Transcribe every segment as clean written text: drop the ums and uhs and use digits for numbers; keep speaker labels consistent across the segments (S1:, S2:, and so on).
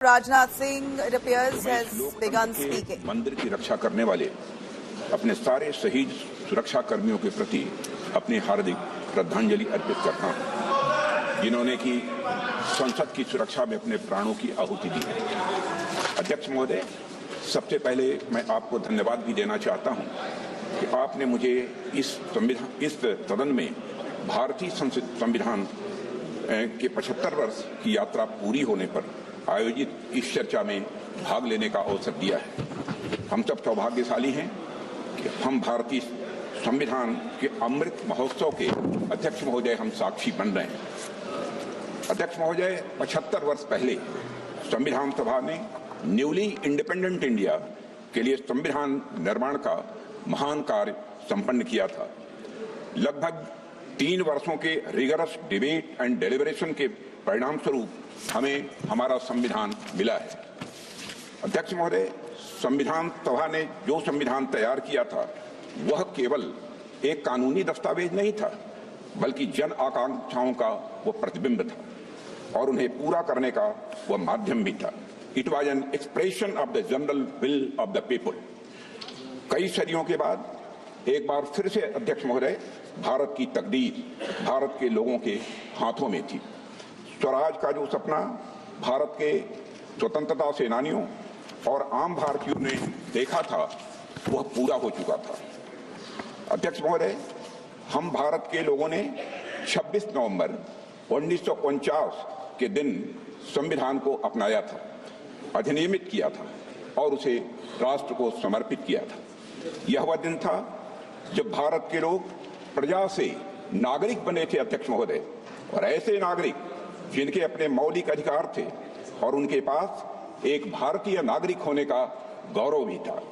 S1: Rajnath Singh, it appears, has begun speaking.
S2: मंदिर की रक्षा करने वाले अपने सारे शहीद सुरक्षा कर्मियों के प्रति अपनी हार्दिक श्रद्धांजलि अर्पित करता हूं, जिन्होंने की संसद की सुरक्षा में अपने प्राणों की आहुति दी है। अध्यक्ष महोदय, सबसे पहले मैं आपको धन्यवाद भी देना चाहता हूं कि आपने मुझे इस सदन में भारतीय संविधान के 75 वर्ष की यात्रा पूरी होने पर आयोजित इस चर्चा में भाग लेने का अवसर दिया है। हम सब सौभाग्यशाली हैं कि हम भारतीय संविधान के अमृत महोत्सव के अध्यक्ष महोदय हम साक्षी बन रहे हैं। अध्यक्ष महोदय, 75 वर्ष पहले संविधान सभा ने न्यूली इंडिपेंडेंट इंडिया के लिए संविधान निर्माण का महान कार्य संपन्न किया था। लगभग 3 वर्षों के रिगरस डिबेट एंड डेलिब्रेशन के परिणाम स्वरूप हमें हमारा संविधान मिला है। अध्यक्ष महोदय, संविधान सभा ने जो संविधान तैयार किया था वह केवल एक कानूनी दस्तावेज नहीं था, बल्कि जन आकांक्षाओं का वो प्रतिबिंब था और उन्हें पूरा करने का वह माध्यम भी था। It was an expression of the general will of the people. कई सदियों के बाद एक बार फिर से अध्यक्ष महोदय, भारत की तकदीर भारत के लोगों के हाथों में थी। स्वराज का जो सपना भारत के स्वतंत्रता सेनानियों और आम भारतीयों ने देखा था वह पूरा हो चुका था। अध्यक्ष महोदय, हम भारत के लोगों ने 26 नवंबर 1949 के दिन संविधान को अपनाया था, अधिनियमित किया था और उसे राष्ट्र को समर्पित किया था। यह वह दिन था जब भारत के लोग प्रजा से नागरिक बने थे अध्यक्ष महोदय, और ऐसे नागरिक जिनके अपने मौलिक अधिकार थे और उनके पास एक भारतीय नागरिक होने का गौरव भी था।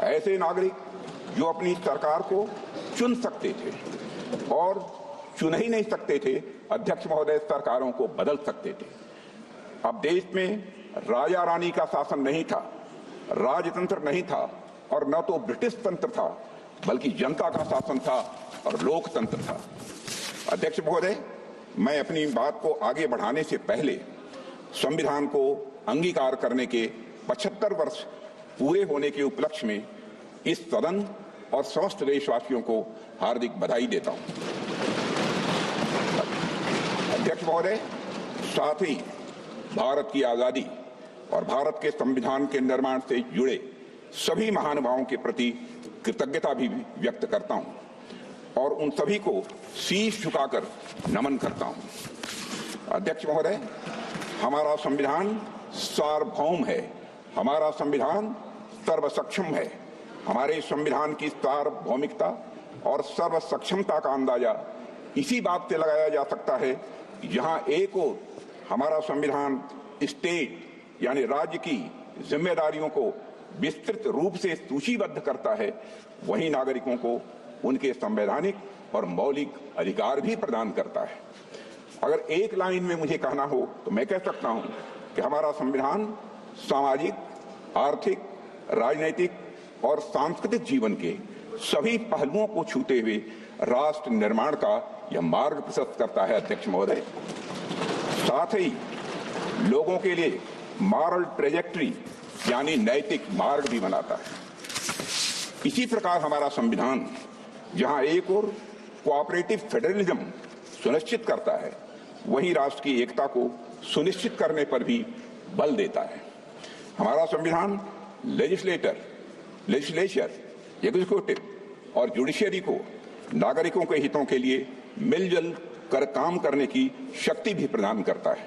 S2: ऐसे नागरिक जो अपनी सरकार को चुन सकते थे और चुन ही नहीं सकते थे अध्यक्ष महोदय, सरकारों को बदल सकते थे। अब देश में राजा रानी का शासन नहीं था, राजतंत्र नहीं था और न तो ब्रिटिश तंत्र था, बल्कि जनता का शासन था और लोकतंत्र था। अध्यक्ष महोदय, मैं अपनी बात को आगे बढ़ाने से पहले संविधान को अंगीकार करने के 75 वर्ष पूरे होने के उपलक्ष्य में इस सदन और समस्त देशवासियों को हार्दिक बधाई देता हूं। अध्यक्ष महोदय, साथ ही भारत की आजादी और भारत के संविधान के निर्माण से जुड़े सभी महानुभावों के प्रति कृतज्ञता भी व्यक्त करता हूं और उन सभी को शीश झुकाकर नमन करता हूं। अध्यक्ष महोदय, हमारा संविधान सार्वभौम है, हमारा संविधान सर्वसक्षम है। हमारे संविधान की सार्वभौमिकता और सर्वसक्षमता का अंदाजा इसी बात से लगाया जा सकता है कि जहां एक ओर हमारा संविधान स्टेट यानी राज्य की जिम्मेदारियों को विस्तृत रूप से सूचीबद्ध करता है, वहीं नागरिकों को उनके संवैधानिक और मौलिक अधिकार भी प्रदान करता है। अगर एक लाइन में मुझे कहना हो तो मैं कह सकता हूं कि हमारा संविधान सामाजिक, आर्थिक, राजनीतिक और सांस्कृतिक जीवन के सभी पहलुओं को छूते हुए राष्ट्र निर्माण का यह मार्ग प्रशस्त करता है। अध्यक्ष महोदय, साथ ही लोगों के लिए मॉरल ट्रेजेक्ट्री यानी नैतिक मार्ग भी बनाता है। इसी प्रकार हमारा संविधान जहां एक ओर कोऑपरेटिव फेडरलिज्म सुनिश्चित करता है, वहीं राष्ट्र की एकता को सुनिश्चित करने पर भी बल देता है। हमारा संविधान लेजिस्लेचर, एग्जीक्यूटिव और जुडिशियरी को नागरिकों के हितों के लिए मिलजुल कर काम करने की शक्ति भी प्रदान करता है।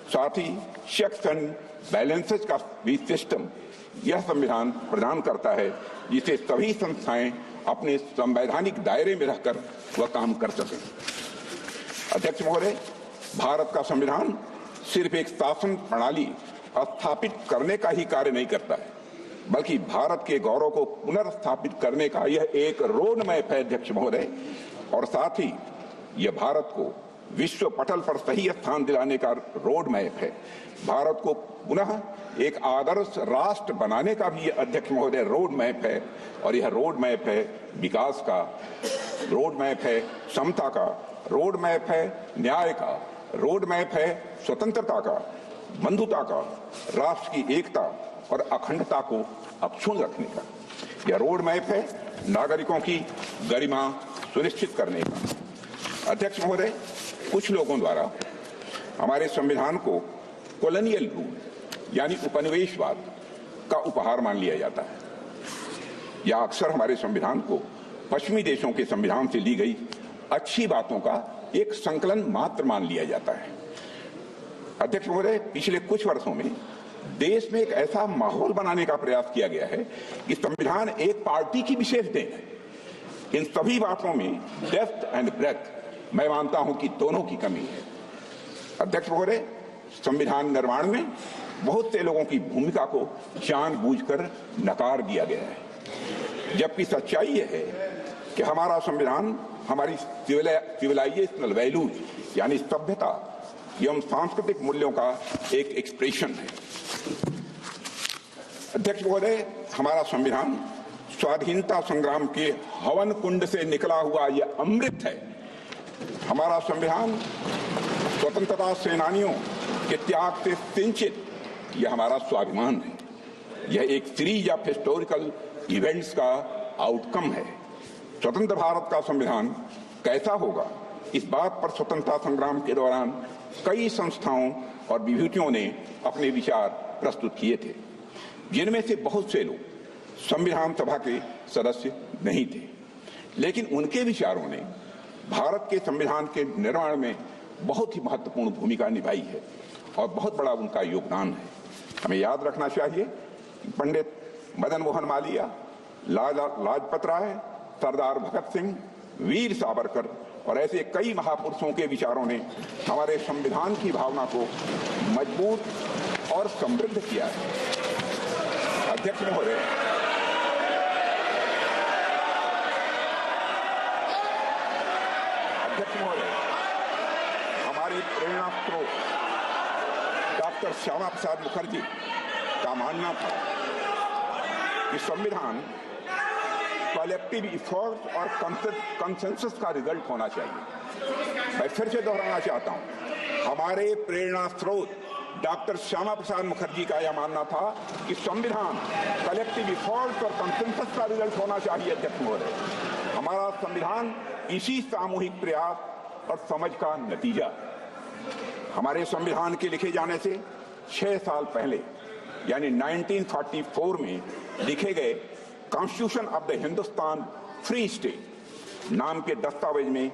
S2: साथ ही चेक्स एंड बैलेंसेस का भी सिस्टम यह संविधान प्रदान करता है, जिसे सभी संस्थाएं अपने संवैधानिक दायरे में रहकर वह काम कर सकें। अध्यक्ष महोदय, भारत का संविधान सिर्फ एक शासन प्रणाली स्थापित करने का ही कार्य नहीं करता है, बल्कि भारत के गौरव को पुनर्स्थापित करने का यह एक रोड मैप है। अध्यक्ष महोदय, और साथ ही यह भारत को विश्व पटल पर सही स्थान दिलाने का रोड मैप है। भारत को पुनः एक आदर्श राष्ट्र बनाने का भी अध्यक्ष महोदय रोड मैप है, और यह रोड मैप है विकास का, रोड मैप है समता का, रोड मैप है न्याय का, रोड मैप है स्वतंत्रता का। बंधुता का, राष्ट्र की एकता और अखंडता को अक्षुण्ण रखने का। यह रोड मैप है नागरिकों की गरिमा सुनिश्चित करने का। अध्यक्ष महोदय, कुछ लोगों द्वारा हमारे संविधान को कॉलोनियल रूल यानी उपनिवेशवाद का उपहार मान लिया जाता है, या अक्सर हमारे संविधान को पश्चिमी देशों के संविधान से ली गई अच्छी बातों का एक संकलन मात्र मान लिया जाता है। अध्यक्ष महोदय, पिछले कुछ वर्षों में देश में एक ऐसा माहौल बनाने का प्रयास किया गया है कि संविधान एक पार्टी की विशेष देन है। इन सभी बातों में डेप्थ एंड ब्रेथ मैं मानता हूं कि दोनों की कमी है। अध्यक्ष महोदय, संविधान निर्माण में बहुत से लोगों की भूमिका को जानबूझकर नकार दिया गया है, जबकि सच्चाई यह है कि हमारा संविधान हमारी सिविलाइजेशनल वैल्यूज यानी सभ्यता एवं सांस्कृतिक मूल्यों का एक एक्सप्रेशन है। अध्यक्ष महोदय, हमारा संविधान स्वाधीनता संग्राम के हवन कुंड से निकला हुआ यह अमृत है। हमारा संविधान स्वतंत्रता सेनानियों के त्याग से सिंचित यह हमारा स्वाभिमान है। यह एक सीरीज ऑफ हिस्टोरिकल इवेंट्स का आउटकम है। स्वतंत्र भारत का संविधान कैसा होगा, इस बात पर स्वतंत्रता संग्राम के दौरान कई संस्थाओं और विभूतियों ने अपने विचार प्रस्तुत किए थे, जिनमें से बहुत से लोग संविधान सभा के सदस्य नहीं थे, लेकिन उनके विचारों ने भारत के संविधान के निर्माण में बहुत ही महत्वपूर्ण भूमिका निभाई है और बहुत बड़ा उनका योगदान है। हमें याद रखना चाहिए कि पंडित मदन मोहन मालवीय, लाला लाजपत राय, सरदार भगत सिंह, वीर सावरकर और ऐसे कई महापुरुषों के विचारों ने हमारे संविधान की भावना को मजबूत और समृद्ध किया है। अध्यक्ष महोदय, हमारी प्रेरणा स्रोत डॉक्टर श्यामा प्रसाद मुखर्जी का मानना था कि संविधान कलेक्टिव इफोर्ट और कंसेंसस का रिजल्ट होना चाहिए। मैं फिर से दोहराना चाहता हूं, हमारे प्रेरणा स्रोत डॉक्टर श्यामा प्रसाद मुखर्जी का यह मानना था कि संविधान कलेक्टिव इफोर्ट और कंसेंसस का रिजल्ट होना चाहिए। अध्यक्ष महोदय, हमारा संविधान इसी सामूहिक प्रयास और समझ का नतीजा। हमारे संविधान के लिखे जाने से 6 साल पहले यानी 1944 में लिखे गए constitution of the Hindustan free state नाम के दस्तावेज में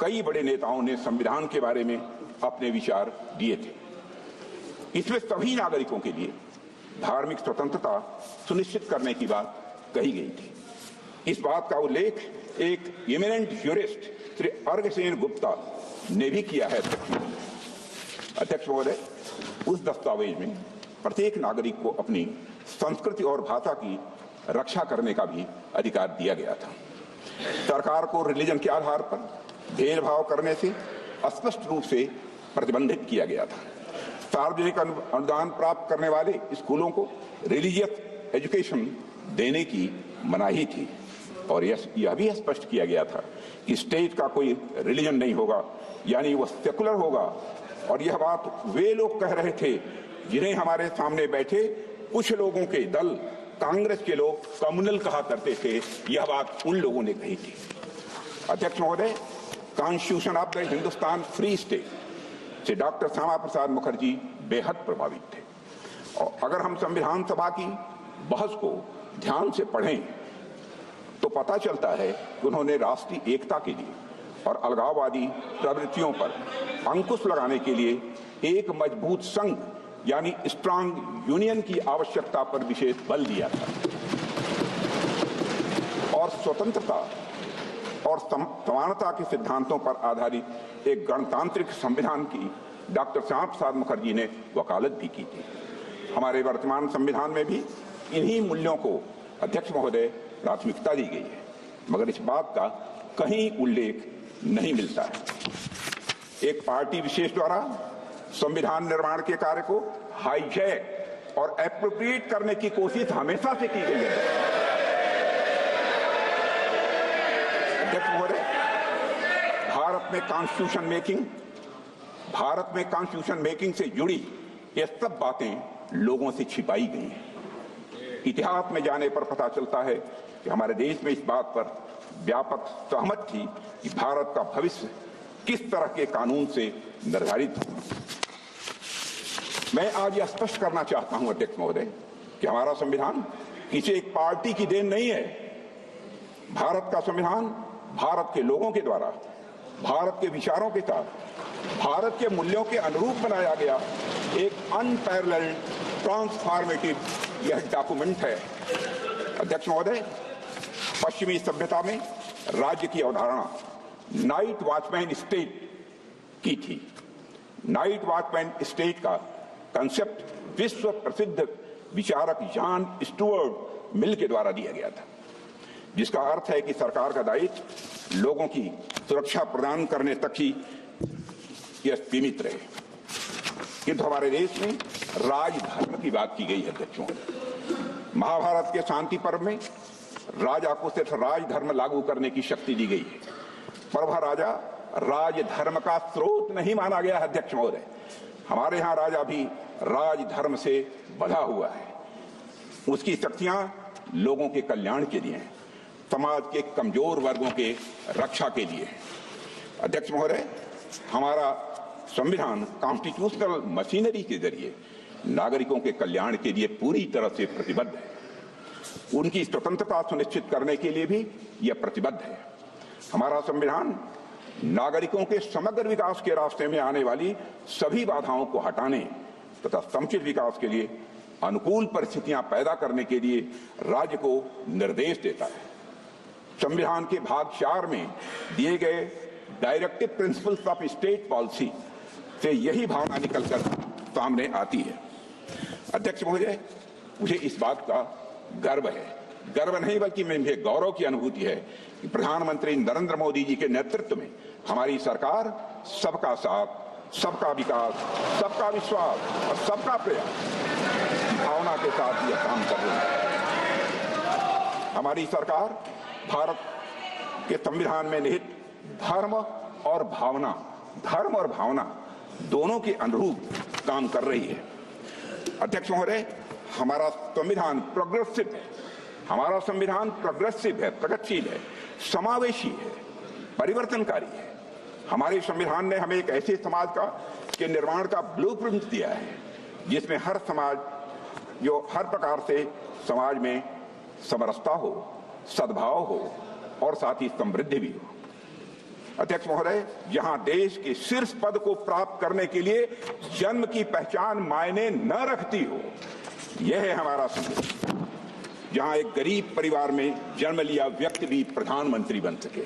S2: कई बड़े नेताओं ने संविधान के बारे में अपने विचार दिए थे। इसमें सभी नागरिकों के लिए धार्मिक स्वतंत्रता सुनिश्चित करने की बात कही गई थी। इस बात का उल्लेख एक इमिनेंट ज्यूरिस्ट श्री अर्घसेन गुप्ता ने भी किया है। अध्यक्ष महोदय, उस दस्तावेज में प्रत्येक नागरिक को अपनी संस्कृति और भाषा की रक्षा करने का भी अधिकार दिया गया था। सरकार को रिलीजन के आधार पर भेदभाव करने से स्पष्ट रूप से प्रतिबंधित किया गया था। सार्वजनिक अनुदान प्राप्त करने वाले स्कूलों को रिलीजियस एजुकेशन देने की मनाही थी और यह भी स्पष्ट किया गया था कि स्टेट का कोई रिलीजन नहीं होगा, यानी वह सेकुलर होगा। और यह बात वे लोग कह रहे थे जिन्हें हमारे सामने बैठे कुछ लोगों के दल कांग्रेस के लोग कम्युनल कहा करते थे। यह बात उन लोगों ने कही थी। अध्यक्ष महोदय, constitution of the Hindustan free state से डॉक्टर श्यामा प्रसाद मुखर्जी बेहद प्रभावित थे। और अगर हम संविधान सभा की बहस को ध्यान से पढ़ें तो पता चलता है कि उन्होंने राष्ट्रीय एकता के लिए और अलगाववादी प्रवृत्तियों पर अंकुश लगाने के लिए एक मजबूत संघ यानी स्ट्रांग यूनियन की आवश्यकता पर विशेष बल दिया था और स्वतंत्रता और समानता के सिद्धांतों पर आधारित एक गणतांत्रिक संविधान की डॉक्टर श्यामा प्रसाद मुखर्जी ने वकालत भी की थी। हमारे वर्तमान संविधान में भी इन्हीं मूल्यों को अध्यक्ष महोदय प्राथमिकता दी गई है, मगर इस बात का कहीं उल्लेख नहीं मिलता है। एक पार्टी विशेष द्वारा संविधान निर्माण के कार्य को हाईजैक और एप्रोप्रिएट करने की कोशिश हमेशा से की गई है। अध्यक्ष महोदय, भारत में कॉन्स्टिट्यूशन मेकिंग से जुड़ी ये सब बातें लोगों से छिपाई गई हैं। इतिहास में जाने पर पता चलता है कि हमारे देश में इस बात पर व्यापक सहमत थी कि भारत का भविष्य किस तरह के कानून से निर्धारित हो। मैं आज यह स्पष्ट करना चाहता हूं अध्यक्ष महोदय कि हमारा संविधान किसी एक पार्टी की देन नहीं है। भारत का संविधान भारत के लोगों के द्वारा भारत के विचारों के साथ भारत के मूल्यों के अनुरूप बनाया गया एक अनपैरेलल्ड ट्रांसफॉर्मेटिव यह डॉक्यूमेंट है। अध्यक्ष महोदय, पश्चिमी सभ्यता में राज्य की अवधारणा नाइट वॉचमैन स्टेट की थी। नाइट वॉचमैन स्टेट का कंसेप्ट विश्व प्रसिद्ध विचारक जॉन स्टुअर्ट मिल के द्वारा दिया गया था, जिसका अर्थ है कि सरकार का दायित्व लोगों की सुरक्षा प्रदान करने तक ही यह सीमित रहे। किंतु हमारे देश में राजधर्म की बात की गई है। अध्यक्षों, महाभारत के शांति पर्व में राजा को सिर्फ राजधर्म लागू करने की शक्ति दी गई है, पर वह राजा राजधर्म का स्रोत नहीं माना गया है। अध्यक्ष महोदय, हमारे यहाँ राजा भी राजधर्म से बंधा हुआ है। उसकी शक्तियां लोगों के कल्याण के लिए हैं, समाज के कमजोर वर्गों के रक्षा के लिए। अध्यक्ष महोदय, हमारा संविधान कॉन्स्टिट्यूशनल मशीनरी के जरिए नागरिकों के कल्याण के लिए पूरी तरह से प्रतिबद्ध है। उनकी स्वतंत्रता सुनिश्चित करने के लिए भी यह प्रतिबद्ध है। हमारा संविधान नागरिकों के समग्र विकास के रास्ते में आने वाली सभी बाधाओं को हटाने तथा समुचित विकास के लिए अनुकूल परिस्थितियां पैदा करने के लिए राज्य को निर्देश देता है। संविधान के भाग 4 में दिए गए directive principles of state policy से यही भावना निकलकर सामने आती है। अध्यक्ष महोदय, मुझे इस बात का गर्व है, गर्व नहीं बल्कि मुझे गौरव की अनुभूति है कि प्रधानमंत्री नरेंद्र मोदी जी के नेतृत्व में हमारी सरकार सबका साथ, सबका विकास, सबका विश्वास और सबका प्रयास भावना के साथ यह काम कर रही है। हमारी सरकार भारत के संविधान में निहित धर्म और भावना दोनों के अनुरूप काम कर रही है। अध्यक्ष महोदय, हमारा संविधान प्रोग्रेसिव है। हमारा संविधान प्रोग्रेसिव है, प्रगतिशील है, समावेशी है, परिवर्तनकारी है। हमारे संविधान ने हमें एक ऐसे समाज के निर्माण का ब्लूप्रिंट दिया है जिसमें हर समाज जो हर प्रकार से समाज में समरसता हो, सद्भाव हो और साथ ही समृद्धि भी हो। अध्यक्ष महोदय, जहां देश के शीर्ष पद को प्राप्त करने के लिए जन्म की पहचान मायने न रखती हो, यह है हमारा संविधान। जहां एक गरीब परिवार में जन्म लिया व्यक्ति भी प्रधानमंत्री बन सके,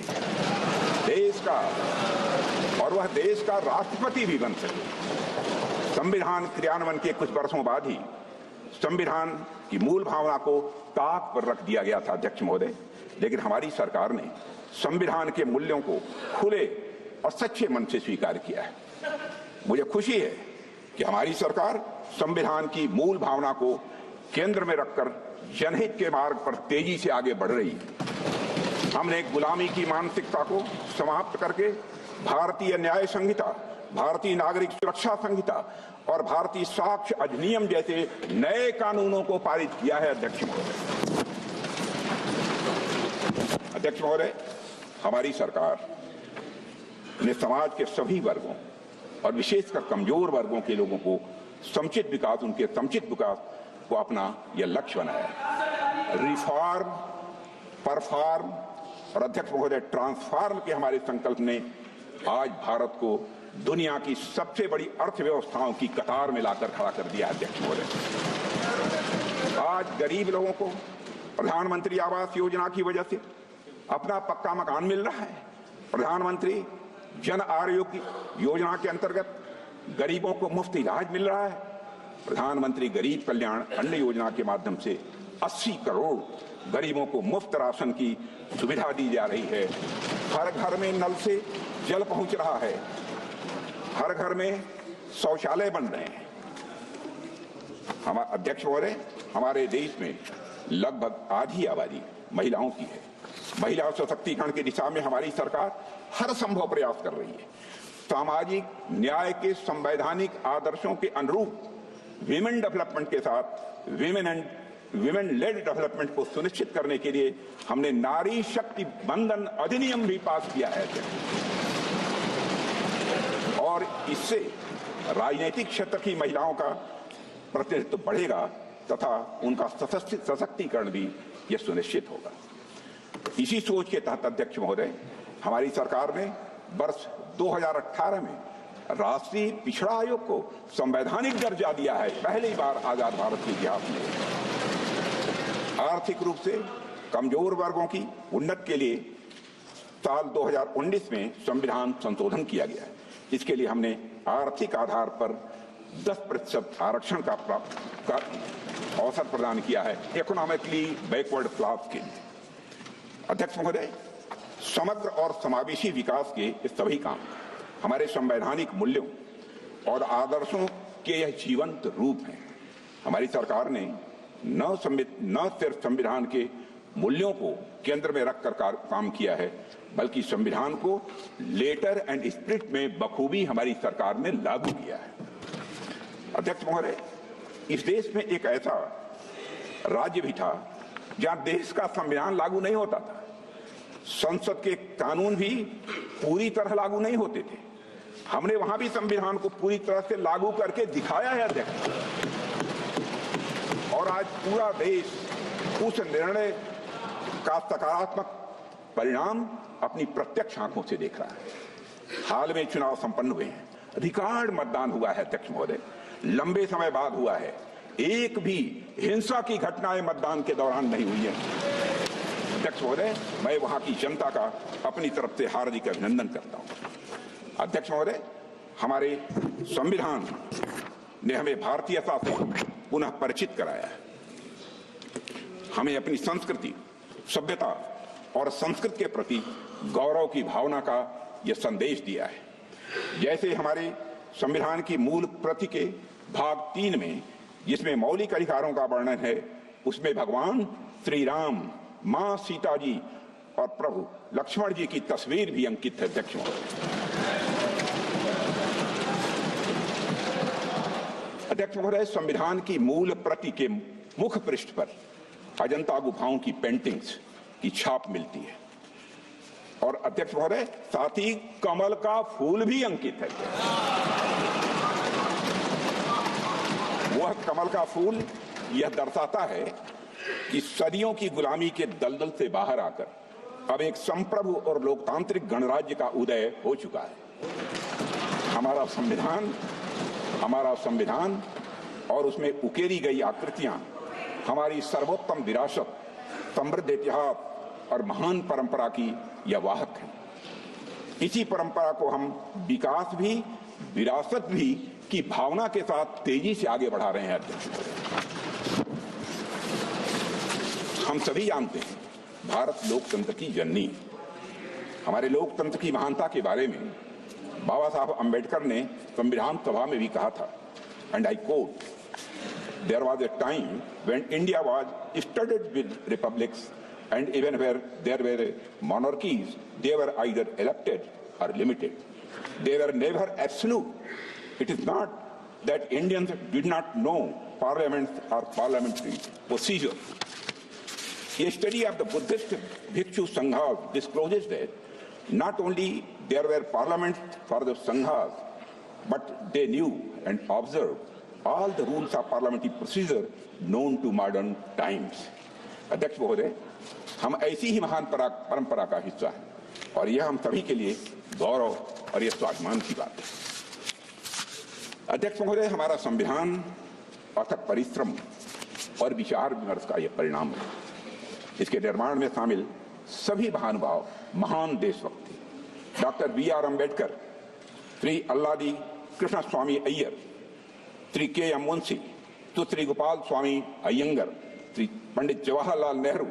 S2: देश का और वह देश का राष्ट्रपति भी बन सके। संविधान क्रियान्वयन के कुछ वर्षों बाद ही संविधान की मूल भावना को ताक पर रख दिया गया था। अध्यक्ष महोदय, लेकिन हमारी सरकार ने संविधान के मूल्यों को खुले और सच्चे मन से स्वीकार किया है। मुझे खुशी है कि हमारी सरकार संविधान की मूल भावना को केंद्र में रखकर जनहित के मार्ग पर तेजी से आगे बढ़ रही है। हमने गुलामी की मानसिकता को समाप्त करके भारतीय न्याय संहिता, भारतीय नागरिक सुरक्षा संहिता और भारतीय साक्ष्य अधिनियम जैसे नए कानूनों को पारित किया है। अध्यक्ष महोदय, हमारी सरकार ने समाज के सभी वर्गों और विशेषकर कमजोर वर्गों के लोगों को समुचित विकास, उनके समुचित विकास को अपना यह लक्ष्य बनाया। रिफॉर्म, परफॉर्म और अध्यक्ष महोदय ट्रांसफॉर्म के हमारे संकल्प ने आज भारत को दुनिया की सबसे बड़ी अर्थव्यवस्थाओं की कतार में लाकर खड़ा कर दिया। अध्यक्ष महोदय, आज गरीब लोगों को प्रधानमंत्री आवास योजना की वजह से अपना पक्का मकान मिल रहा है। प्रधानमंत्री जन आरोग्य योजना के अंतर्गत गरीबों को मुफ्त इलाज मिल रहा है। प्रधानमंत्री गरीब कल्याण अन्न योजना के माध्यम से 80 करोड़ गरीबों को मुफ्त राशन की सुविधा दी जा रही है। हर घर में नल से जल पहुंच रहा है, हर घर में शौचालय बन रहे हैं। हमारे अध्यक्ष महोदय, हमारे देश में लगभग आधी आबादी महिलाओं की है। महिला सशक्तिकरण की दिशा में हमारी सरकार हर संभव प्रयास कर रही है। सामाजिक न्याय के संवैधानिक आदर्शों के अनुरूप विमेन डेवलपमेंट के साथ विमेन लेड डेवलपमेंट को सुनिश्चित करने के लिए हमने नारी शक्ति बंधन अधिनियम भी पास किया है और इससे राजनीतिक क्षेत्र की महिलाओं का प्रतिनिधित्व बढ़ेगा तथा उनका सशक्तिकरण भी यह सुनिश्चित होगा। इसी सोच के तहत अध्यक्ष महोदय, हमारी सरकार ने वर्ष 2018 में राष्ट्रीय पिछड़ा आयोग को संवैधानिक दर्जा दिया है, पहली बार आजाद भारत के इतिहास में। आर्थिक रूप से कमजोर वर्गों की उन्नति के लिए साल 2019 में संविधान संशोधन किया गया है। इसके लिए हमने आर्थिक आधार पर 10% आरक्षण का अवसर प्रदान किया है इकोनॉमिकली बैकवर्ड क्लास के लिए। अध्यक्ष महोदय, समग्र और समावेशी विकास के ये सभी काम हमारे संवैधानिक मूल्यों और आदर्शों के यह जीवंत रूप हैं। हमारी सरकार ने न सिर्फ संविधान के मूल्यों को केंद्र में रखकर काम किया है, बल्कि संविधान को लेटर एंड स्पिरिट में बखूबी हमारी सरकार ने लागू किया है। अध्यक्ष महोदय, इस देश में एक ऐसा राज्य भी था जहां देश का संविधान लागू नहीं होता था, संसद के कानून भी पूरी तरह लागू नहीं होते थे। हमने वहां भी संविधान को पूरी तरह से लागू करके दिखाया है अध्यक्ष, और आज पूरा देश उस निर्णय का सकारात्मक परिणाम अपनी प्रत्यक्ष आंखों से देख रहा है। हाल में चुनाव संपन्न हुए हैं, रिकॉर्ड मतदान हुआ है अध्यक्ष महोदय, लंबे समय बाद हुआ है। एक भी हिंसा की घटनाएं मतदान के दौरान नहीं हुई है। अध्यक्ष महोदय, मैं वहां की जनता का अपनी तरफ से हार्दिक अभिनंदन करता हूं। अध्यक्ष महोदय, हमारे संविधान ने हमें भारतीयता से पुनः परिचित कराया है। हमें अपनी संस्कृति, सभ्यता और संस्कृति के प्रति गौरव की भावना का यह संदेश दिया है। जैसे हमारे संविधान की मूल प्रति के भाग 3 में, जिसमें मौलिक अधिकारों का वर्णन है, उसमें भगवान श्री राम, मां सीता जी और प्रभु लक्ष्मण जी की तस्वीर भी अंकित है। अध्यक्ष महोदय, संविधान की मूल प्रति के मुख पृष्ठ पर अजंता गुफाओं की पेंटिंग्स की छाप मिलती है और अध्यक्ष महोदय, साथ ही कमल का फूल भी अंकित है। वह कमल का फूल यह दर्शाता है कि सदियों की गुलामी के दलदल से बाहर आकर अब एक संप्रभु और लोकतांत्रिक गणराज्य का उदय हो चुका है। हमारा संविधान और उसमें उकेरी गई आकृतियां हमारी सर्वोत्तम विरासत, समृद्ध इतिहास और महान परंपरा की यह वाहक है। इसी परंपरा को हम विकास भी, विरासत भी की भावना के साथ तेजी से आगे बढ़ा रहे हैं। हम सभी जानते हैं, भारत लोकतंत्र की जननी। हमारे लोकतंत्र की महानता के बारे में बाबा साहब अम्बेडकर ने संविधान सभा में भी कहा था, and I quote, there was a time when India was studded with republics, and even where there were monarchies, they were either elected or limited. They were never absolute. It is not that Indians did not know parliaments or parliamentary procedure. A study of the Buddhist Bhikshu Sanghas discloses that not only there were parliaments for the Sanghas, but they knew and observed all the rules of parliamentary procedure known to modern times. अध्यक्ष महोदय, हम ऐसी ही महान परंपरा का हिस्सा हैं और यह हम सभी के लिए गौरव और यह स्वाभिमान की बात है। अध्यक्ष महोदय, हमारा संविधान अथक परिश्रम और विचार विमर्श का यह परिणाम है। इसके निर्माण में शामिल सभी महानुभाव महान देशभक्त थे। Doctor B R. Ambedkar, Shri Alladi Krishna Swami Ayyar, Shri K M. Munshi, Sushri Gopal Swami Ayyangar, Shri Pandit Jawaharlal Nehru,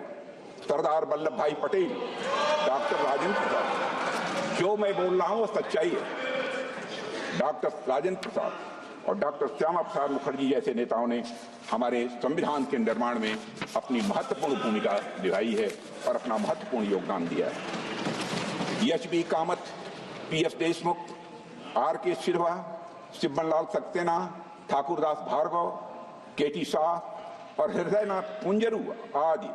S2: Sardar Vallabh Bhai Patel, doctor Rajendra Prasad. जो मैं बोल रहा हूं वो सच्चाई है। डॉक्टर राजेंद्र प्रसाद और डॉक्टर श्यामा प्रसाद मुखर्जी जैसे नेताओं ने हमारे संविधान के निर्माण में अपनी महत्वपूर्ण भूमिका निभाई है और अपना महत्वपूर्ण योगदान दिया है। HB. Kamat, PS. Deshmukh, R K. सिल्वा, शिवबन लाल सक्सेना, ठाकुरदास भार्गव, केटी शाह और हृदयनाथ कुंजरू आदि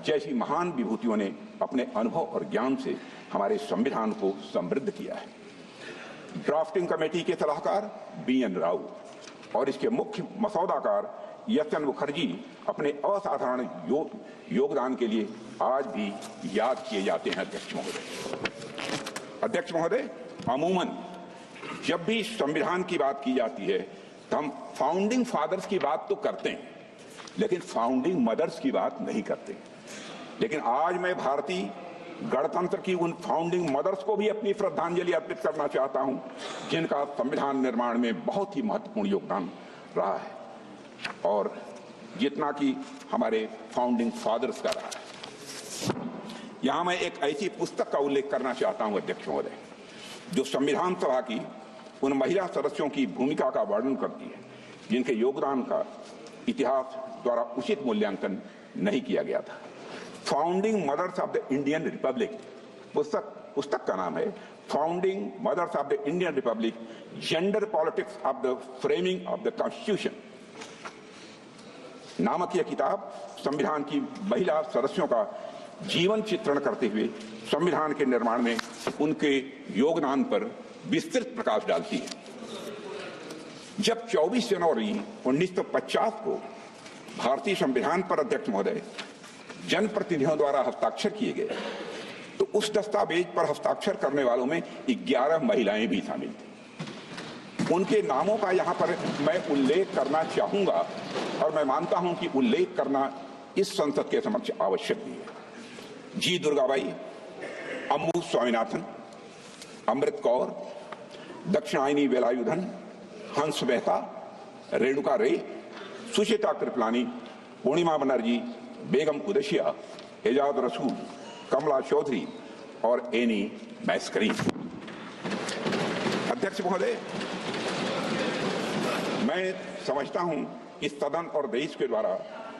S2: जैसी महान विभूतियों ने अपने अनुभव और ज्ञान से हमारे संविधान को समृद्ध किया है। ड्राफ्टिंग कमेटी के सलाहकार BN राव और इसके मुख्य मसौदाकार YSN मुखर्जी अपने असाधारण योगदान के लिए आज भी याद किए जाते हैं। अध्यक्ष महोदय, अमूमन जब भी संविधान की बात की जाती है तो हम फाउंडिंग फादर्स की बात तो करते हैं, लेकिन फाउंडिंग मदर्स की बात नहीं करते। लेकिन आज मैं भारतीय गणतंत्र की उन फाउंडिंग मदर्स को भी अपनी श्रद्धांजलि अर्पित करना चाहता हूं, जिनका संविधान निर्माण में बहुत ही महत्वपूर्ण योगदान रहा है और जितना कि हमारे फाउंडिंग फादर्स का रहा है। यहां मैं एक ऐसी पुस्तक का उल्लेख करना चाहता हूं अध्यक्ष महोदय, जो संविधान सभा की उन महिला सदस्यों की भूमिका का वर्णन करती है जिनके योगदान का इतिहास द्वारा उचित मूल्यांकन नहीं किया गया था। Founding mothers of the Indian republic पुस्तक का नाम है founding mothers of the Indian republic, gender politics of the framing of the constitution नामक यह किताब संविधान की महिला सदस्यों का जीवन चित्रण करते हुए संविधान के निर्माण में उनके योगदान पर विस्तृत प्रकाश डालती है। जब 24 जनवरी 1950 को भारतीय संविधान पर अध्यक्ष महोदय जनप्रतिनिधियों द्वारा हस्ताक्षर किए गए तो उस दस्तावेज पर हस्ताक्षर करने वालों में 11 महिलाएं भी शामिल थी। उनके नामों का यहाँ पर मैं उल्लेख करना चाहूंगा और मैं मानता हूं कि उल्लेख करना इस संसद के समक्ष आवश्यक भी है। जी दुर्गाबाई, अम्बू स्वामीनाथन, अमृत कौर, दक्षिणायनी वेलायुधन, हंस मेहता, रेणुका रे, सुचिता कृपलानी, पूर्णिमा बनर्जी, बेगम कुदैशिया, एजाज रसूल, कमला चौधरी और एनी मैस्करीन। अध्यक्ष महोदय, मैं समझता हूं इस सदन और देश के द्वारा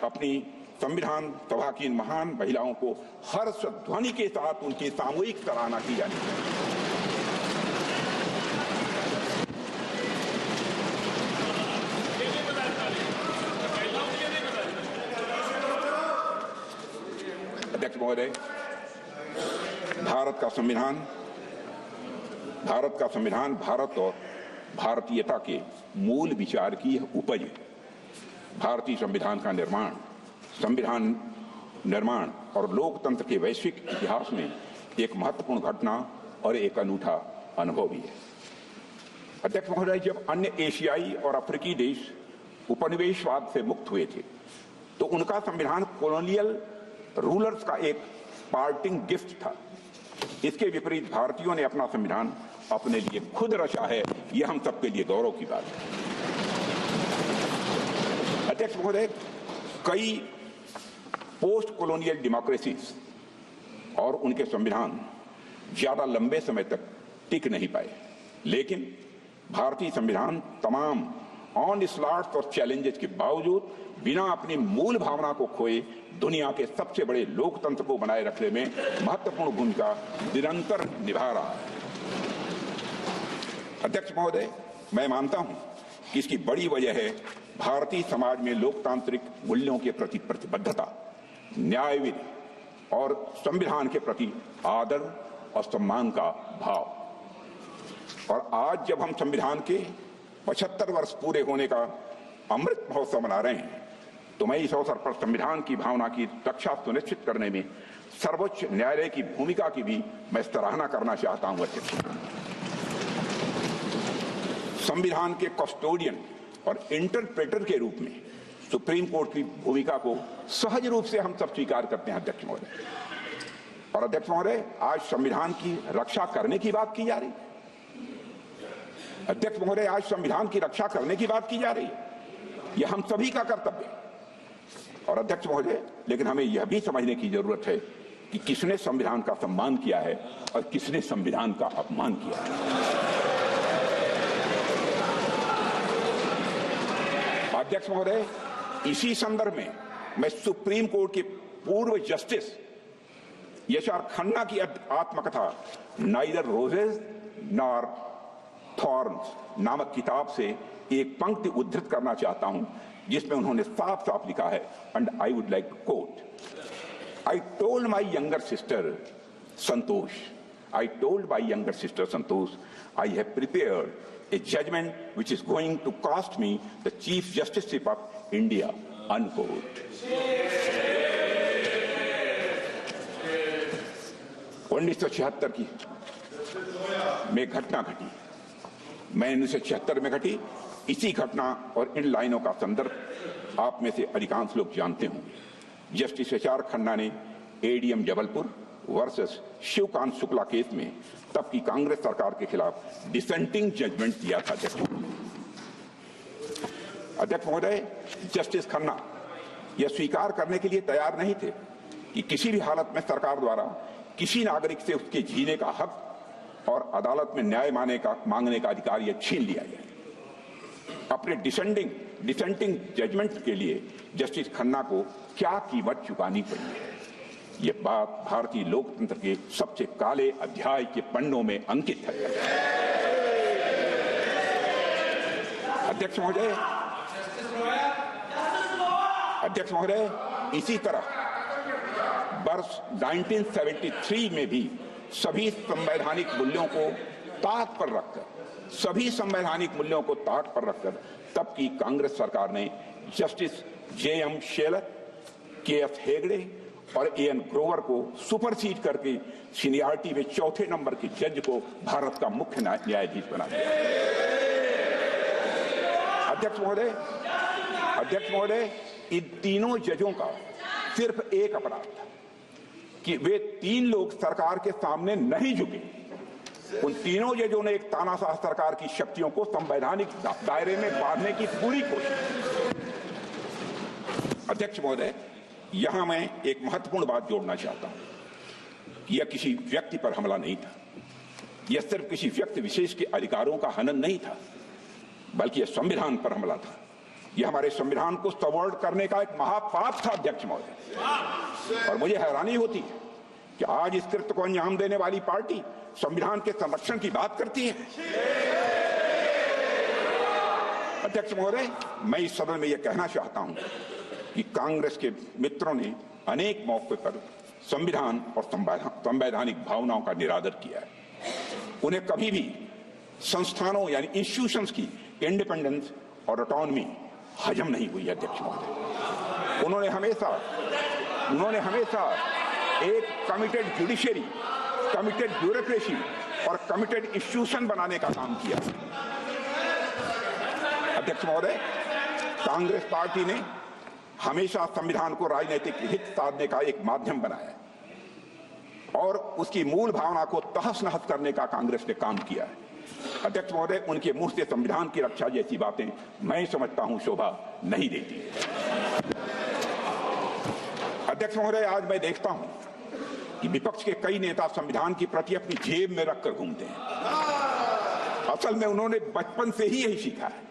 S2: अपनी संविधान सभा की महान महिलाओं को हर्ष ध्वनि के साथ उनकी सामूहिक सराहना की जानी चाहिए। अध्यक्ष महोदय, भारत का संविधान भारत और भारतीयता के मूल विचार की उपज है। भारतीय संविधान निर्माण और लोकतंत्र के वैश्विक इतिहास में एक महत्वपूर्ण घटना और एक अनूठा अनुभव भी है। अध्यक्ष महोदय, जब अन्य एशियाई और अफ्रीकी देश उपनिवेशवाद से मुक्त हुए थे तो उनका संविधान कॉलोनियल रूलर्स का एक पार्टिंग गिफ्ट था। इसके विपरीत भारतीयों ने अपना संविधान अपने लिए खुद रचा है। यह हम सबके लिए गौरव की बात है। अध्यक्ष महोदय, कई पोस्ट कॉलोनियल डेमोक्रेसीज और उनके संविधान ज्यादा लंबे समय तक टिक नहीं पाए, लेकिन भारतीय संविधान तमाम ऑनस्लॉट्स और चैलेंजेस के बावजूद बिना अपनी मूल भावना को खोए दुनिया के सबसे बड़े लोकतंत्र को बनाए रखने में महत्वपूर्ण भूमिका निरंतर निभा रहा है। अध्यक्ष महोदय, मैं मानता हूं कि इसकी बड़ी वजह है भारतीय समाज में लोकतांत्रिक मूल्यों के प्रति प्रतिबद्धता, न्यायविधि और संविधान के प्रति आदर और सम्मान का भाव। और आज जब हम संविधान के 75 वर्ष पूरे होने का अमृत महोत्सव मना रहे हैं तो मैं इस अवसर पर संविधान की भावना की रक्षा सुनिश्चित करने में सर्वोच्च न्यायालय की भूमिका की भी मैं सराहना करना चाहता हूं। संविधान के कस्टोडियन और इंटरप्रेटर के रूप में सुप्रीम कोर्ट की भूमिका को सहज रूप से हम सब स्वीकार करते हैं। अध्यक्ष महोदय, और अध्यक्ष महोदय, आज संविधान की रक्षा करने की बात की जा रही है। अध्यक्ष महोदय, आज संविधान की रक्षा करने की बात की जा रही है। यह हम सभी का कर्तव्य है। और अध्यक्ष महोदय, लेकिन हमें यह भी समझने की जरूरत है कि किसने संविधान का सम्मान किया है और किसने संविधान का अपमान किया है। अध्यक्ष महोदय, इसी संदर्भ में मैं सुप्रीम कोर्ट के पूर्व जस्टिस यशआर खन्ना की आत्मकथा नाइदर रोजेस नॉर थॉर्न्स नामक किताब से एक पंक्ति उद्धृत करना चाहता हूं जिसमें उन्होंने साफ साफ लिखा है, and I would like to quote, I told my younger sister Santosh, I told my younger sister Santosh, I have prepared a judgment which is going to cost me the Chief Justiceship of India, unquote. 1976 की में घटना घटी, मैं 1976 में घटी। इसी घटना और इन लाइनों का संदर्भ आप में से अधिकांश लोग जानते होंगे। Justice H R. खन्ना ने ADM Jabalpur versus Shivkant Shukla case में तब की कांग्रेस सरकार के खिलाफ डिसेंटिंग जजमेंट दिया था। अध्यक्ष महोदय, जस्टिस खन्ना यह स्वीकार करने के लिए तैयार नहीं थे कि किसी भी हालत में सरकार द्वारा किसी नागरिक से उसके जीने का हक और अदालत में न्याय मांगने का अधिकार यह छीन लिया जाए। अपने डिसेंटिंग जजमेंट के लिए जस्टिस खन्ना को क्या कीमत चुकानी पड़ी है, ये बात भारतीय लोकतंत्र के सबसे काले अध्याय के पन्नों में अंकित है। अध्यक्ष महोदय, इसी तरह वर्ष 1973 में भी सभी संवैधानिक मूल्यों को ताक पर रखकर तब की कांग्रेस सरकार ने जस्टिस जे.एम. शेलर, के.एफ. हेगड़े और ए.एन. ग्रोवर को सुपरसीड करके सीनियरिटी में चौथे नंबर के जज को भारत का मुख्य न्यायाधीश बना दिया। अध्यक्ष महोदय, इन तीनों जजों का सिर्फ एक अपराध था कि वे तीन लोग सरकार के सामने नहीं झुके। उन तीनों जजों ने एक तानाशाह सरकार की शक्तियों को संवैधानिक दायरे में बांधने की पूरी कोशिश की। अध्यक्ष महोदय, यहां मैं एक महत्वपूर्ण बात जोड़ना चाहता हूं कि यह किसी व्यक्ति पर हमला नहीं था, यह सिर्फ किसी व्यक्ति विशेष के अधिकारों का हनन नहीं था, बल्कि यह संविधान पर हमला था। यह हमारे संविधान को सबवर्ट करने का एक महापाप था। अध्यक्ष महोदय, और मुझे हैरानी होती है कि आज इस कृत्य को अंजाम देने वाली पार्टी संविधान के संरक्षण की बात करती है। अध्यक्ष महोदय, मैं इस सदन में यह कहना चाहता हूं कि कांग्रेस के मित्रों ने अनेक मौके पर संविधान और संवैधानिक भावनाओं का निरादर किया है। उन्हें कभी भी संस्थानों यानी इंस्टीट्यूशंस की इंडिपेंडेंस और ऑटोनॉमी हजम नहीं हुई। अध्यक्ष महोदय, उन्होंने हमेशा एक कमिटेड जुडिशरी, कमिटेड ब्यूरोक्रेसी और कमिटेड इंस्टीट्यूशन बनाने का काम किया। अध्यक्ष महोदय, कांग्रेस पार्टी ने हमेशा संविधान को राजनीतिक हित साधने का एक माध्यम बनाया और उसकी मूल भावना को तहस नहस करने का कांग्रेस ने काम किया है। अध्यक्ष महोदय, उनके मुंह से संविधान की रक्षा जैसी बातें मैं समझता हूं शोभा नहीं देती। अध्यक्ष महोदय, आज मैं देखता हूं कि विपक्ष के कई नेता संविधान की प्रति अपनी जेब में रखकर घूमते हैं। असल में उन्होंने बचपन से ही यही सीखा है।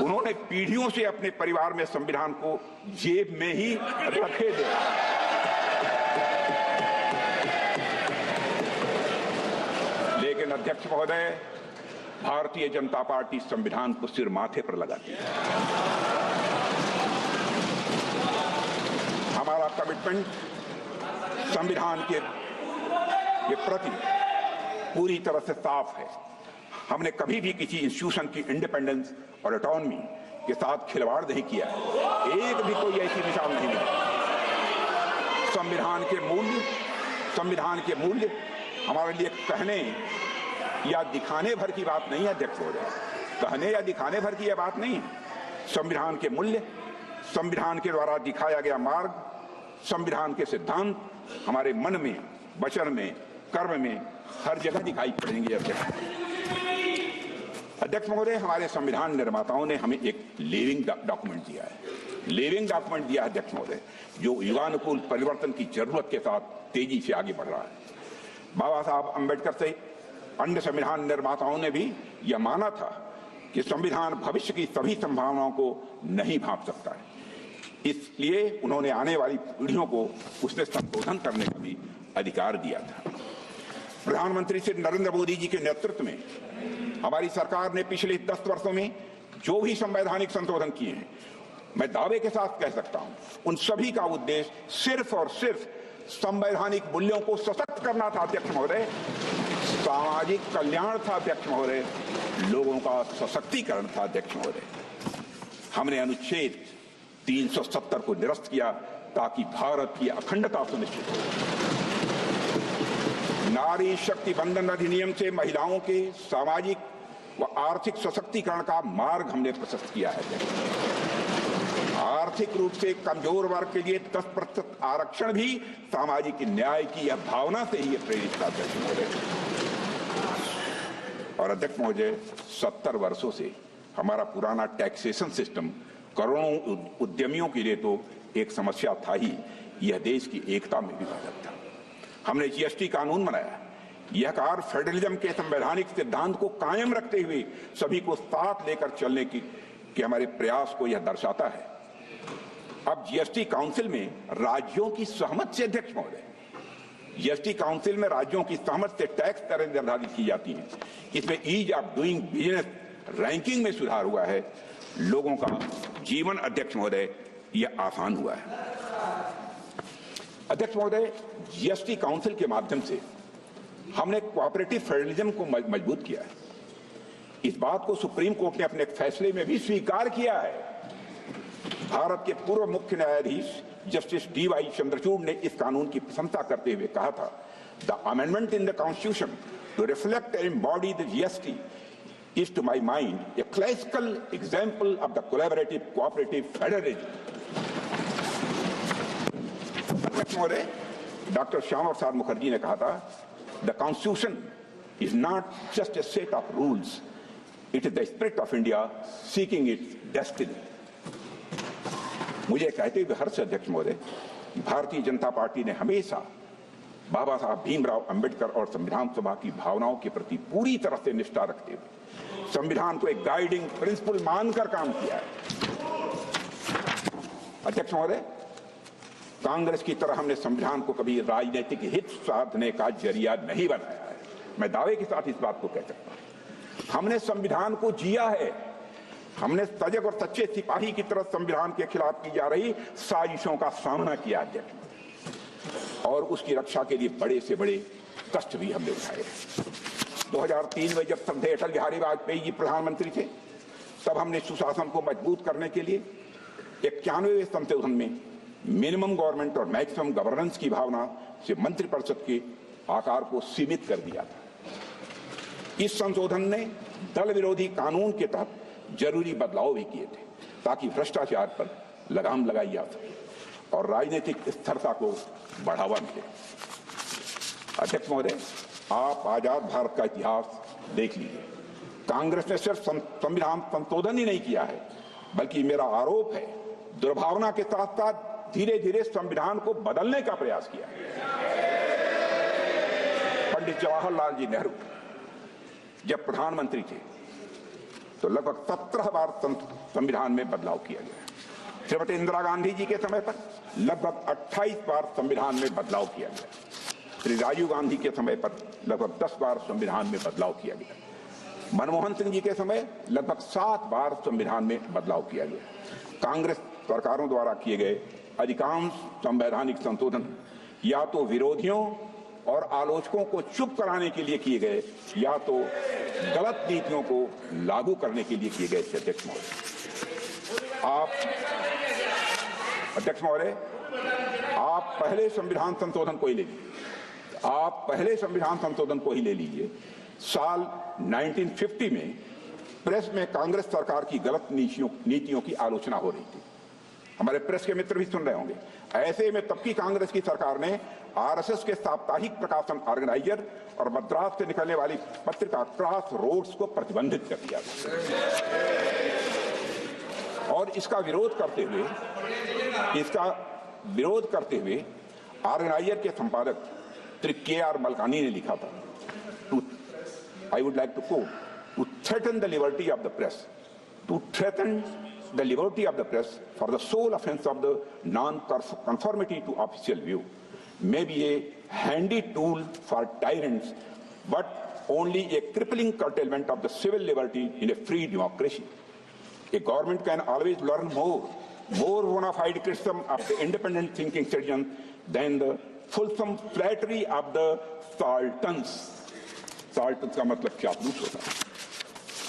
S2: उन्होंने पीढ़ियों से अपने परिवार में संविधान को जेब में ही रखे देखा। लेकिन अध्यक्ष महोदय, भारतीय जनता पार्टी संविधान को सिर माथे पर लगाती है। हमारा कमिटमेंट संविधान के प्रति पूरी तरह से साफ है। हमने कभी भी किसी इंस्टीट्यूशन की इंडिपेंडेंस और ऑटोनॉमी के साथ खिलवाड़ नहीं किया है। एक भी कोई ऐसी मिसाल नहीं मिली। संविधान के मूल्य हमारे लिए कहने या दिखाने भर की बात नहीं है। अध्यक्ष महोदय, कहने या दिखाने भर की यह बात नहीं है। संविधान के मूल्य, संविधान के द्वारा दिखाया गया मार्ग, संविधान के सिद्धांत हमारे मन में, वचन में, कर्म में हर जगह दिखाई पड़ेंगे। अध्यक्ष महोदय, हमारे संविधान निर्माताओं ने हमें एक लिविंग डॉक्यूमेंट दिया है। अध्यक्ष महोदय, जो युगानुकूल परिवर्तन की जरूरत के साथ तेजी से आगे बढ़ रहा है। बाबा साहब अम्बेडकर से अन्य संविधान निर्माताओं ने भी यह माना था कि संविधान भविष्य की सभी संभावनाओं को नहीं भांप सकता है। इसलिए उन्होंने आने वाली पीढ़ियों को उसमें संशोधन करने का भी अधिकार दिया था। प्रधानमंत्री श्री नरेंद्र मोदी जी के नेतृत्व में हमारी सरकार ने पिछले 10 वर्षों में जो भी संवैधानिक संशोधन किए हैं, मैं दावे के साथ कह सकता हूं, उन सभी का उद्देश्य सिर्फ और सिर्फ संवैधानिक मूल्यों को सशक्त करना था अध्यक्ष महोदय, सामाजिक कल्याण था अध्यक्ष महोदय, लोगों का सशक्तिकरण था अध्यक्ष महोदय। हमने अनुच्छेद 370 को निरस्त किया ताकि भारत की अखंडता सुनिश्चित हो। नारी शक्ति बंधन अधिनियम से महिलाओं के सामाजिक व आर्थिक सशक्तिकरण का मार्ग हमने प्रशस्त किया है। आर्थिक रूप से कमजोर वर्ग के लिए 10% आरक्षण भी सामाजिक न्याय की यह भावना से ही प्रेरित था अध्यक्ष महोदय। और अध्यक्ष महोदय, 70 वर्षों से हमारा पुराना टैक्सेशन सिस्टम करोड़ों उद्यमियों के लिए तो एक समस्या था ही, यह देश की एकता में भी बाधक था। हमने जीएसटी कानून बनाया। यह कार्य फेडरलिज्म के संवैधानिक सिद्धांत को कायम रखते हुए सभी को साथ लेकर चलने की हमारे प्रयास को यह दर्शाता है। अब जीएसटी काउंसिल में राज्यों की सहमति से अध्यक्ष महोदय, जीएसटी काउंसिल में राज्यों की सहमति से टैक्स दरें निर्धारित की जाती हैं। इसमें ease of doing business ranking में सुधार हुआ है। लोगों का जीवन अध्यक्ष महोदय यह आसान हुआ है। अध्यक्ष महोदय, जीएसटी काउंसिल के माध्यम से हमने कोऑपरेटिव फेडरलिज्म को मजबूत किया है। इस बात को सुप्रीम कोर्ट ने अपने फैसले में भी स्वीकार किया है। भारत के पूर्व मुख्य न्यायाधीश जस्टिस डीवाई चंद्रचूड़ ने इस कानून की प्रशंसा करते हुए कहा था, the amendment in the constitution to reflect and embody the GST is to my mind a classical example of the collaborative cooperative federalism. अध्यक्ष महोदय, डॉक्टर श्यामा प्रसाद मुखर्जी ने कहा था, the constitution is not just a set of rules, it is the spirit of India seeking its destiny. मुझे कहते हुए हर्ष अध्यक्ष महोदय, भारतीय जनता पार्टी ने हमेशा बाबा साहब भीमराव अंबेडकर और संविधान सभा की भावनाओं के प्रति पूरी तरह से निष्ठा रखते हुए संविधान को एक गाइडिंग प्रिंसिपल मानकर काम किया है। अध्यक्ष महोदय, कांग्रेस की तरह हमने संविधान को कभी राजनीतिक हित साधने का जरिया नहीं बनाया है। मैं दावे के साथ इस बात को कह सकता हूं। हमने संविधान को जिया है। हमने सजग और सच्चे सिपाही की तरह संविधान के खिलाफ की जा रही साजिशों का सामना किया अध्यक्ष, और उसकी रक्षा के लिए बड़े से बड़े कष्ट भी हमने उठाए। 2003 में जब श्रद्धेय अटल बिहारी वाजपेयी जी प्रधानमंत्री थे, तब हमने सुशासन को मजबूत करने के लिए 91वें संशोधन में मिनिमम गवर्नमेंट और मैक्सिमम गवर्नेंस की भावना से मंत्रिपरिषद के आकार को सीमित कर दिया था। इस संशोधन ने दल विरोधी कानून के तहत जरूरी बदलाव भी किए थे ताकि भ्रष्टाचार पर लगाम लगाई जा सके और राजनीतिक स्थिरता को बढ़ावा मिले। अध्यक्ष महोदय, आप आजाद भारत का इतिहास देख लीजिए। कांग्रेस ने सिर्फ संविधान संशोधन ही नहीं किया है, बल्कि मेरा आरोप है दुर्भावना के साथ साथ धीरे धीरे संविधान को बदलने का प्रयास किया। पंडित जवाहरलाल जी नेहरू जब प्रधानमंत्री थे तो लगभग 17 बार संविधान में बदलाव किया गया। श्रीमती इंदिरा गांधी जी के समय पर लगभग 28 बार संविधान में बदलाव किया गया। श्री राजीव गांधी के समय पर लगभग 10 बार संविधान में बदलाव किया गया। मनमोहन सिंह जी के समय लगभग 7 बार संविधान में बदलाव किया गया। कांग्रेस सरकारों द्वारा किए गए अधिकांश संवैधानिक संशोधन या तो विरोधियों और आलोचकों को चुप कराने के लिए किए गए या तो गलत नीतियों को लागू करने के लिए किए गए थे। अध्यक्ष महोदय, आप पहले संविधान संशोधन को ही ले लीजिए। आप पहले संविधान संशोधन को ही ले लीजिए। साल 1950 में प्रेस में कांग्रेस सरकार की गलत नीतियों की आलोचना हो रही थी। हमारे प्रेस के मित्र भी सुन रहे होंगे। ऐसे में तब की कांग्रेस की सरकार ने आरएसएस के साप्ताहिक प्रकाशन ऑर्गेनाइजर और मद्रास से निकलने वाली पत्रिका क्रॉस रोड्स को प्रतिबंधित कर दिया और इसका विरोध करते हुए ऑर्गेनाइजर के संपादक श्री के.आर. मलकानी ने लिखा था, I would like to quote, to threaten the liberty of the press, to threaten the liberty of the press for the sole offense of the non-conformity to official view may be a handy tool for tyrants, but only a crippling curtailment of the civil liberty in a free democracy. A government can always learn more bona fide criticism of the independent thinking citizens than the fulsome flattery of the sultans. Sultans का मतलब चापलूस होता है।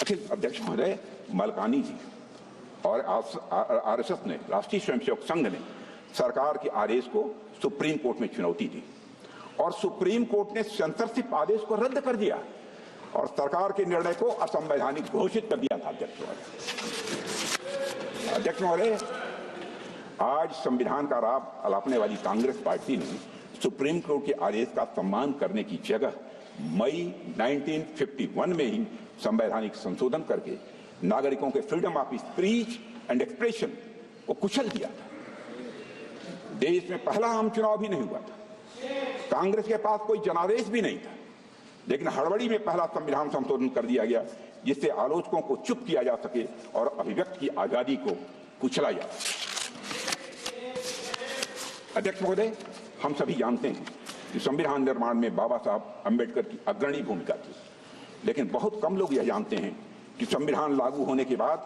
S2: अखिल अध्यक्ष महोदय, मलकानी जी और RSS ने, राष्ट्रीय स्वयंसेवक संघ ने सरकार के आदेश को सुप्रीम कोर्ट में चुनौती दी और सुप्रीम कोर्ट ने सेंसरशिप आदेश को रद्द कर दिया और सरकार के निर्णय को असंवैधानिक घोषित कर दिया था। अध्यक्ष महोदय, आज संविधान का राग अलापने वाली कांग्रेस पार्टी ने सुप्रीम कोर्ट के आदेश का सम्मान करने की जगह मई 1951 में ही संवैधानिक संशोधन करके नागरिकों के freedom of speech and expression को कुचल दिया था। देश में पहला आम चुनाव भी नहीं हुआ था, कांग्रेस के पास कोई जनादेश भी नहीं था, लेकिन हड़बड़ी में पहला संविधान संशोधन कर दिया गया जिससे आलोचकों को चुप किया जा सके और अभिव्यक्ति की आजादी को कुचला जा सके। अध्यक्ष महोदय, हम सभी जानते हैं कि संविधान निर्माण में बाबा साहब अम्बेडकर की अग्रणी भूमिका थी, लेकिन बहुत कम लोग यह जानते हैं कि संविधान लागू होने के बाद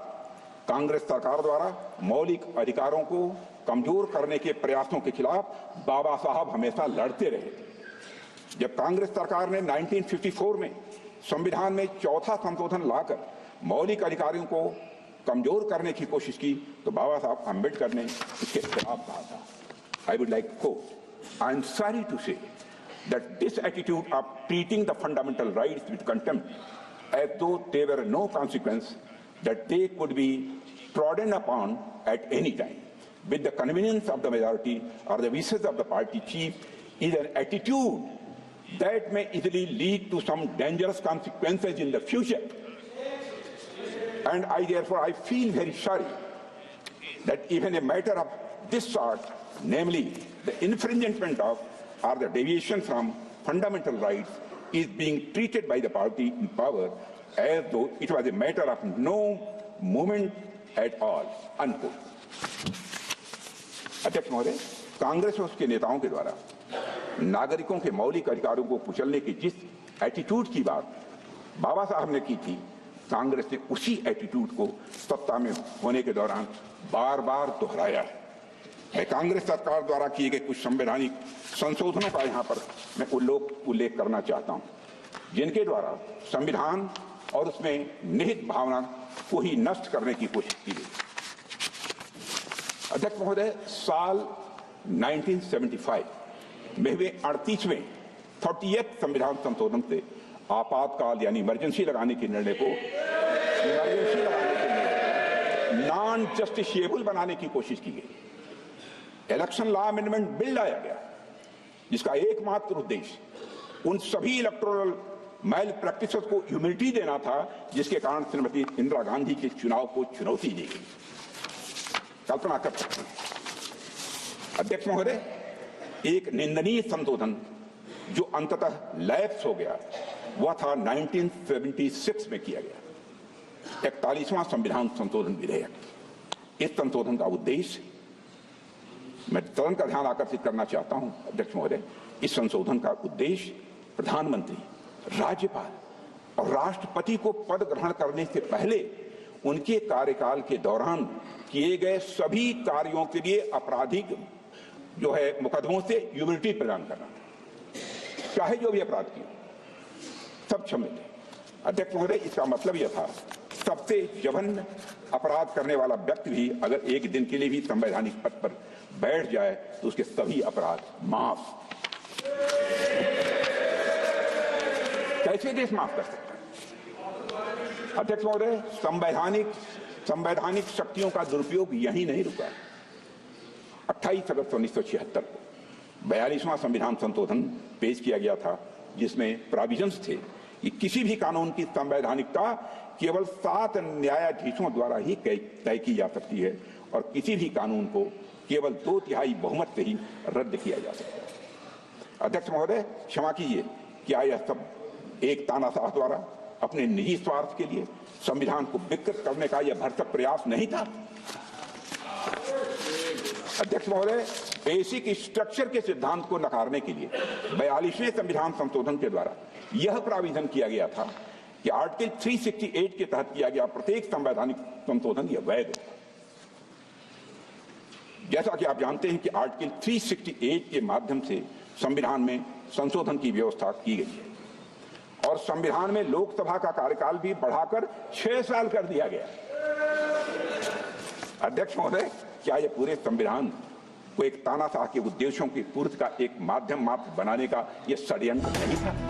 S2: कांग्रेस सरकार द्वारा मौलिक अधिकारों को कमजोर करने के प्रयासों के खिलाफ बाबा साहब हमेशा लड़ते रहे। जब कांग्रेस सरकार ने 1954 में संविधान में चौथा संशोधन लाकर मौलिक अधिकारों को कमजोर करने की कोशिश की तो बाबा साहब अम्बेडकर ने इसके खिलाफ कहा था। I would like to quote, I am sorry to say that this attitude of treating the fundamental rights with contempt as though there were no consequence, that they could be trodden upon at any time with the convenience of the majority or the wishes of the party chief is an attitude that may easily lead to some dangerous consequences in the future. And I feel very sorry that even a matter of this sort, namely the infringement of or the deviation from fundamental rights, is being treated by the party in power as though it was a matter of no moment at all. Unquote. अध्यक्ष महोदय, कांग्रेस और उसके नेताओं के द्वारा नागरिकों के मौलिक अधिकारों को कुचलने की जिस एटीट्यूड की बात बाबा साहब ने की थी, कांग्रेस ने उसी एटीट्यूड को सत्ता में होने के दौरान बार बार दोहराया है। मैं कांग्रेस सरकार द्वारा किए गए कुछ संवैधानिक संशोधनों का यहाँ पर मैं उल्लेख करना चाहता हूँ, जिनके द्वारा संविधान और उसमें निहित भावना को ही नष्ट करने की कोशिश की गई। अध्यक्ष महोदय, साल 1975 में हुए 38वें 30th संविधान संशोधन से आपातकाल यानी इमरजेंसी लगाने के निर्णय को नॉन जस्टिशिएबल बनाने की कोशिश की गई। इलेक्शन लॉ अमेंडमेंट बिल लाया गया जिसका एकमात्र उद्देश्य उन सभी इलेक्टोरल मैल प्रैक्टिसेस को इम्यूनिटी देना था जिसके कारण श्रीमती इंदिरा गांधी के चुनाव को चुनौती दी गई। कल्पना कर सकते हैं अध्यक्ष महोदय, एक निंदनीय संशोधन जो अंततः लैप्स हो गया वह था 1976 में किया गया 41वां संविधान संशोधन विधेयक। इस संशोधन का उद्देश्य, मैं तुरंत का ध्यान आकर्षित करना चाहता हूं अध्यक्ष महोदय, इस संशोधन का उद्देश्य प्रधानमंत्री, राज्यपाल और राष्ट्रपति को पद ग्रहण करने से पहले उनके कार्यकाल के दौरान किए गए सभी कार्यों के लिए आपराधिक जो है मुकदमों से इम्यूनिटी प्रदान करना था, चाहे जो भी अपराध किए सब क्षम्य थे। अध्यक्ष महोदय, इसका मतलब यह था सबसे जघन्य अपराध करने वाला व्यक्ति भी अगर एक दिन के लिए भी संवैधानिक पद पर बैठ जाए तो उसके सभी अपराध माफ। कैसे देश माफ कर सकता है? अध्यक्ष महोदय, संवैधानिक शक्तियों का दुरुपयोग यही नहीं रुका। 28 अगस्त 1976 को 42वां संविधान संशोधन पेश किया गया था जिसमें प्रोविजंस थे कि किसी भी कानून की संवैधानिकता केवल 7 न्यायाधीशों द्वारा ही तय की जा सकती है और किसी भी कानून को केवल 2/3 बहुमत से ही रद्द किया जा सकता है। अध्यक्ष महोदय, क्षमा कीजिए, क्या यह सब एक तानाशाह द्वारा अपने निजी स्वार्थ के लिए संविधान को विकृत करने का यह भरसक प्रयास नहीं था? अध्यक्ष महोदय, बेसिक स्ट्रक्चर के सिद्धांत को नकारने के लिए 42वें संविधान संशोधन के द्वारा यह प्राविधान किया गया था कि आर्टिकल 368 के तहत किया गया प्रत्येक संवैधानिक संशोधन यह वैध है। जैसा कि आप जानते हैं कि आर्टिकल 368 के माध्यम से संविधान में संशोधन की व्यवस्था की गई है और संविधान में लोकसभा का कार्यकाल भी बढ़ाकर 6 साल कर दिया गया। अध्यक्ष महोदय, क्या यह पूरे संविधान को एक तानाशाह के उद्देश्यों की पूर्ति का एक माध्यम मात्र बनाने का यह षड्यंत्र नहीं था?